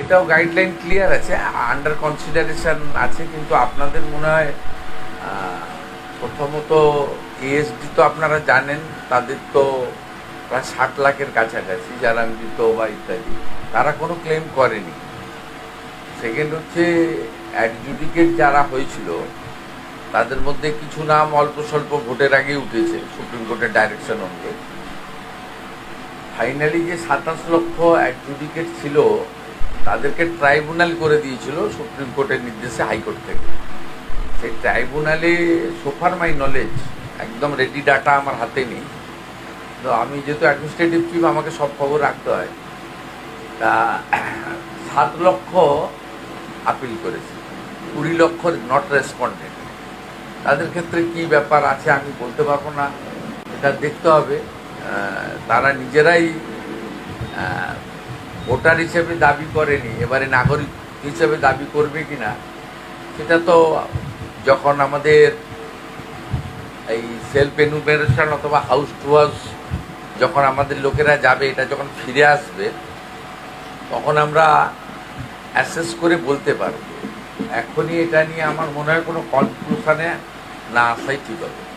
এটাও guideline clear আছে, under consideration আছে, কিন্তু আপনাদের মনে হয় প্রথমত এএসডি তো আপনারা জানেন, তাদের তো প্রায় 60 লাখের কাছাকাছি যারা মৃত বা ইত্যাদি, তারা কোনো ক্লেম করেনি। সেকেন্ড হচ্ছে অ্যাডজুডিকেট যারা হয়েছিল তাদের মধ্যে কিছু নাম অল্প স্বল্প ভোটের আগে উঠেছে সুপ্রিম কোর্টের ডাইরেকশন অনুযায়ী। ফাইনালি যে 27 লক্ষ অ্যাডজুডিকেট ছিল তাদেরকে ট্রাইব্যুনাল করে দিয়েছিল সুপ্রিম কোর্টের নির্দেশে হাইকোর্ট থেকে। সেই ট্রাইব্যুনালে সোফার মাই নলেজ, একদম রেডি ডাটা আমার হাতে নেই, তো আমি যেহেতু অ্যাডমিনিস্ট্রেটিভ চিফ আমাকে সব খবর রাখতে হয়, তা 7 লক্ষ আপিল করেছে, 20 লক্ষ নট রেসপন্ডেড। তাদের ক্ষেত্রে কি ব্যাপার আছে আমি বলতে পারবো না, এটা দেখতে হবে। তারা নিজেরাই ভোটার হিসেবে দাবি করেনি, এবারে নাগরিক হিসেবে দাবি করবে কিনা সেটা তো যখন আমাদের এই সেলফ এনুমেরেশন অথবা হাউস টু হাউস যখন আমাদের লোকেরা যাবে, এটা যখন ফিরে আসবে তখন আমরা অ্যাসেস করে বলতে পারব। এখনই এটা নিয়ে আমার মনে হয় কোনো কনক্লুশনে না আসাই ঠিক হবে।